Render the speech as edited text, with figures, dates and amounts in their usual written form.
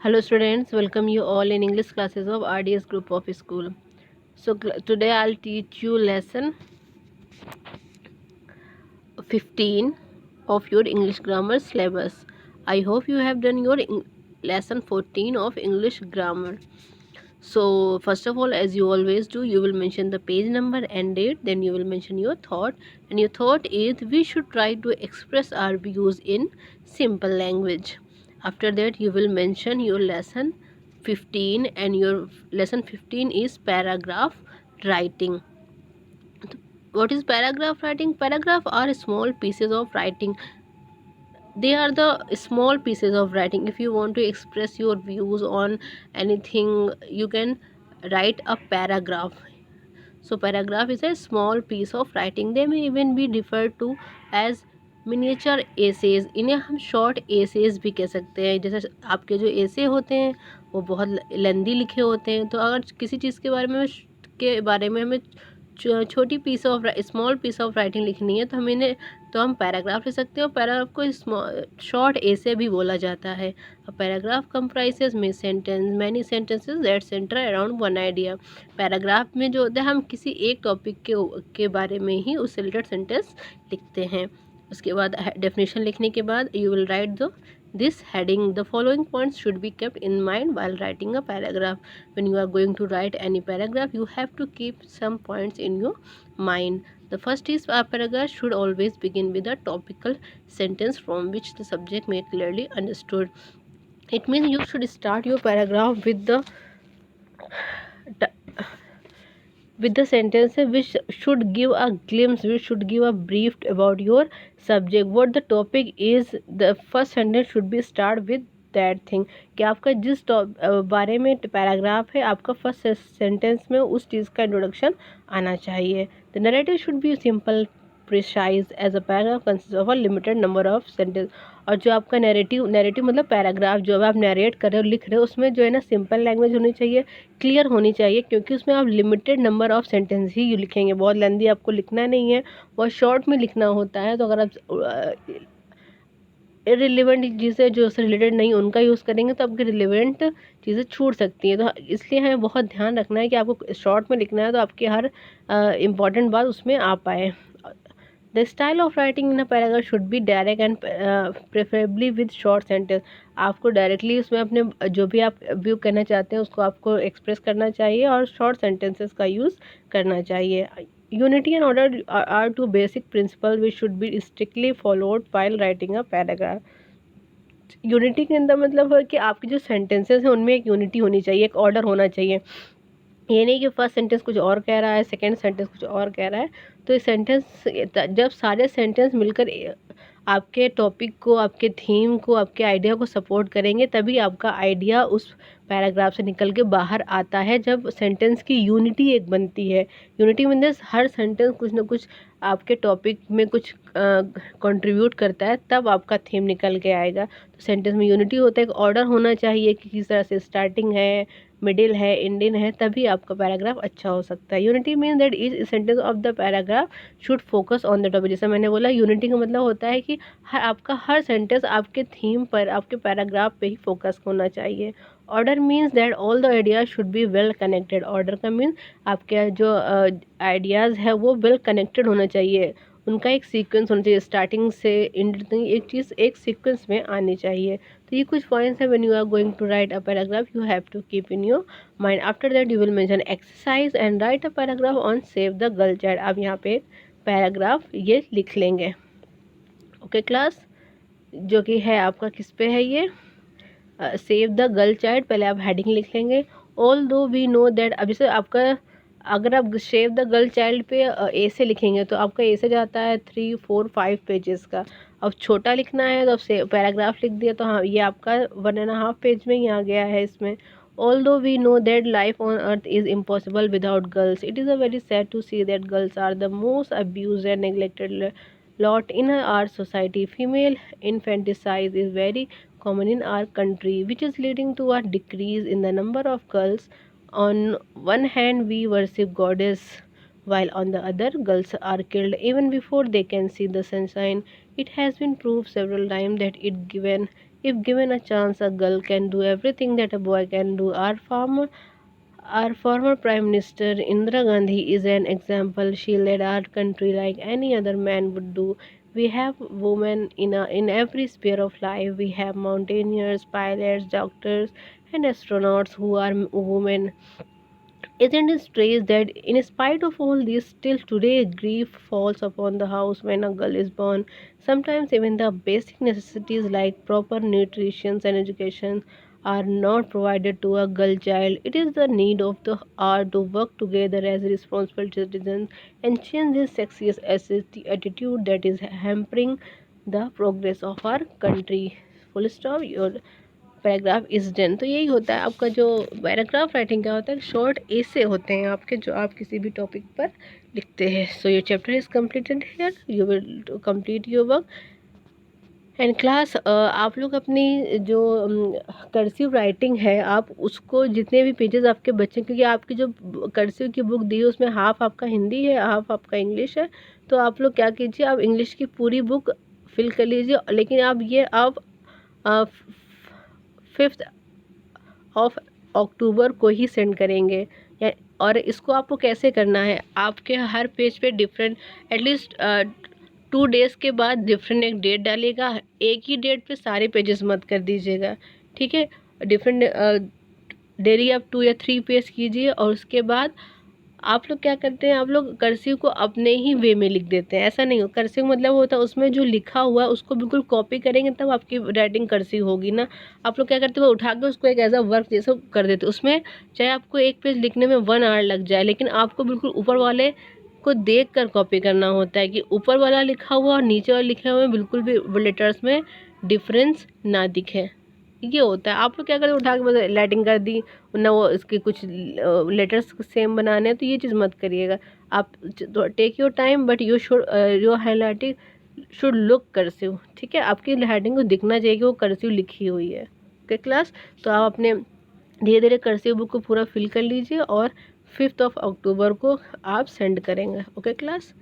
Hello students, welcome you all in English classes of RDS group of school. So today I'll teach you lesson 15 of your English grammar syllabus. I hope you have done your lesson 14 of English grammar. So first of all, as you always do, you will mention the page number and date, then you will mention your thought, and your thought is we should try to express our views in simple language. After that, you will mention your lesson 15, and your lesson 15 is paragraph writing. What is paragraph writing? Paragraph are small pieces of writing. They are the small pieces of writing. If you want to express your views on anything, you can write a paragraph. So paragraph is a small piece of writing. They may even be referred to as miniature essays. इन्हें हम short essays भी कह सकते हैं. जैसे आपके जो एसे होते हैं वो बहुत लेंदी लिखे होते हैं. तो अगर किसी चीज़ के बारे में हमें छोटी piece of small piece of writing लिखनी है तो हम पैराग्राफ लिख सकते हैं. और पैराग्राफ को शॉर्ट एसे भी बोला जाता है. Paragraph comprises many sentences that centre around one idea. Paragraph में जो होता है हम किसी एक टॉपिक के बारे में ही उससे रिलेटेड सेंटेंस लिखते हैं. उसके बाद डेफिनेशन लिखने के बाद you will write this heading. The following points should be kept in mind while writing a paragraph. When you are going to write any paragraph, you have to keep some points in your mind. The first is a paragraph should always begin with a topical sentence from which the subject may clearly understood. It means you should start your paragraph with the sentences which should give a glimpse, which should give a brief about your subject, what the topic is. The first sentence should be start with that thing कि आपका जिस बारे में paragraph है आपका first sentence में उस चीज़ का इंट्रोडक्शन आना चाहिए. The narrative should be simple precise as a paragraph consist of a limited number of sentence. और जो आपका नैरेटिव मतलब पैराग्राफ जो आप नरेट कर रहे हो लिख रहे हो उसमें जो है ना सिंपल लैंग्वेज होनी चाहिए, क्लियर होनी चाहिए, क्योंकि उसमें आप लिमिटेड नंबर ऑफ सेंटेंस ही लिखेंगे. बहुत लेंदी आपको लिखना नहीं है, बहुत शॉर्ट में लिखना होता है. तो अगर आप इरिलेवेंट चीज़ें जो उससे रिलेटेड नहीं उनका यूज़ करेंगे तो आपकी रिलेवेंट चीज़ें छूट सकती हैं. तो इसलिए हमें बहुत ध्यान रखना है कि आपको शॉर्ट में लिखना है तो आपकी हर इम्पॉर्टेंट बात उसमें आ पाए. The style of writing in a paragraph should be direct and preferably with short sentence. आपको डायरेक्टली उसमें अपने जो भी आप व्यू करना चाहते हैं उसको आपको एक्सप्रेस करना चाहिए और शॉर्ट सेंटेंसेस का यूज़ करना चाहिए. Unity and order are two basic principles which should be strictly followed while writing a paragraph. Unity के अंदर मतलब है कि आपके जो सेंटेंसेस हैं उनमें एक यूनिटी होनी चाहिए, एक ऑर्डर होना चाहिए. ये नहीं कि फर्स्ट सेंटेंस कुछ और कह रहा है, सेकंड सेंटेंस कुछ और कह रहा है. तो ये सेंटेंस जब सारे सेंटेंस मिलकर आपके टॉपिक को, आपके थीम को, आपके आइडिया को सपोर्ट करेंगे तभी आपका आइडिया उस पैराग्राफ से निकल के बाहर आता है. जब सेंटेंस की यूनिटी एक बनती है, यूनिटी मीन्स हर सेंटेंस कुछ ना कुछ आपके टॉपिक में कुछ कंट्रीब्यूट करता है, तब आपका थीम निकल के आएगा. तो सेंटेंस में यूनिटी होता है, एक ऑर्डर होना चाहिए कि किस तरह से स्टार्टिंग है, मिडिल है, एंडिंग है, तभी आपका पैराग्राफ अच्छा हो सकता है. Unity means that each sentence of the paragraph should focus on the topic. जैसे मैंने बोला यूनिटी का मतलब होता है कि आपका हर सेंटेंस आपके थीम पर, आपके पैराग्राफ पे ही फोकस होना चाहिए. Order means that all the ideas should be well connected. Order का मीन्स आपके जो आइडियाज़ है वो वेल कनेक्टेड होना चाहिए, उनका एक सीक्वेंस होना चाहिए, स्टार्टिंग से एंड तक एक चीज़ एक सीक्वेंस में आनी चाहिए. तो ये कुछ पॉइंट्स है. When you are going to write a paragraph you have to keep in your mind. After that you will mention exercise and write a paragraph on save the girl child. आप यहाँ पे paragraph ये लिख लेंगे. Okay class, जो कि है आपका किस पे है ये सेव द गर्ल चाइल्ड. पहले आप हेडिंग लिख लेंगे. ऑल दो वी नो दैट, अभी से आपका अगर आप सेव द गर्ल चाइल्ड पे ए से लिखेंगे तो आपका ए से जाता है 3, 4, 5 पेजेस का. अब छोटा लिखना है तो अब से पैराग्राफ लिख दिया तो हाँ ये आपका 1.5 पेज में ही आ गया है इसमें. Although we know that life on earth is impossible without girls, it is a very sad to see that girls are the most abused and neglected lot in our society. Female infanticide is very common in our country, which is leading to a decrease in the number of girls. On one hand, we worship goddess, while on the other, girls are killed even before they can see the sunshine. It has been proved several times that it given If given a chance, a girl can do everything that a boy can do. Our former Prime Minister Indira Gandhi is an example. She led our country like any other man would do. We have women in every sphere of life. We have mountaineers, pilots, doctors, and astronauts who are women. Isn't it strange that, in spite of all this, still today grief falls upon the house when a girl is born? Sometimes even the basic necessities like proper nutrition and education are not provided to a girl child. It is the need of the hour to work together as responsible citizens and change this sexist attitude that is hampering the progress of our country. Full stop. Your paragraph is done. तो यही होता है आपका जो paragraph writing क्या होता है, short ऐसे होते हैं आपके जो आप किसी भी टॉपिक पर लिखते हैं। So your chapter is completed here, you will complete your work and class. आप लोग अपनी जो कर्सिव राइटिंग है आप उसको जितने भी पेजेस आपके बच्चे, क्योंकि आपकी जो कर्सिव की बुक दी है उसमें हाफ आपका हिंदी है हाफ आपका इंग्लिश है, तो आप लोग क्या कीजिए, आप इंग्लिश की पूरी बुक फिल कर लीजिए, लेकिन आप 5 अक्टूबर को ही सेंड करेंगे। और इसको आपको कैसे करना है, आपके हर पेज पे डिफरेंट एटलीस्ट 2 डेज़ के बाद डिफरेंट एक डेट डालिएगा, एक ही डेट पे सारे पेजेस मत कर दीजिएगा, ठीक है। डिफरेंट डेली आप 2 या 3 पेज कीजिए और उसके बाद आप लोग क्या करते हैं, आप लोग कर्सिव को अपने ही वे में लिख देते हैं। ऐसा नहीं हो, कर्सिव मतलब होता है उसमें जो लिखा हुआ है उसको बिल्कुल कॉपी करेंगे तब आपकी राइटिंग कर्सिव होगी ना। आप लोग क्या करते हो, उठा के उसको एक एज अ वर्क जैसा कर देते हो। उसमें चाहे आपको एक पेज लिखने में 1 आवर लग जाए, लेकिन आपको बिल्कुल ऊपर वाले को देख कर कॉपी करना होता है कि ऊपर वाला लिखा हुआ और नीचे वाला लिखे हुए बिल्कुल भी लेटर्स में डिफरेंस ना दिखे। ये होता है। आप लोग क्या करते हो, उठा के बस लाइटिंग कर दी ना, वो इसके कुछ लेटर्स सेम बनाने हैं, तो ये चीज़ मत करिएगा। आप take your time but you should your highlighting should look cursive, ठीक है। आपकी राइटिंग को दिखना चाहिए कि वो कर्सिव लिखी हुई है। ओके क्लास, तो आप अपने धीरे धीरे कर्सिव बुक को पूरा फिल कर लीजिए और 5 अक्टूबर को आप सेंड करेंगे। Okay class.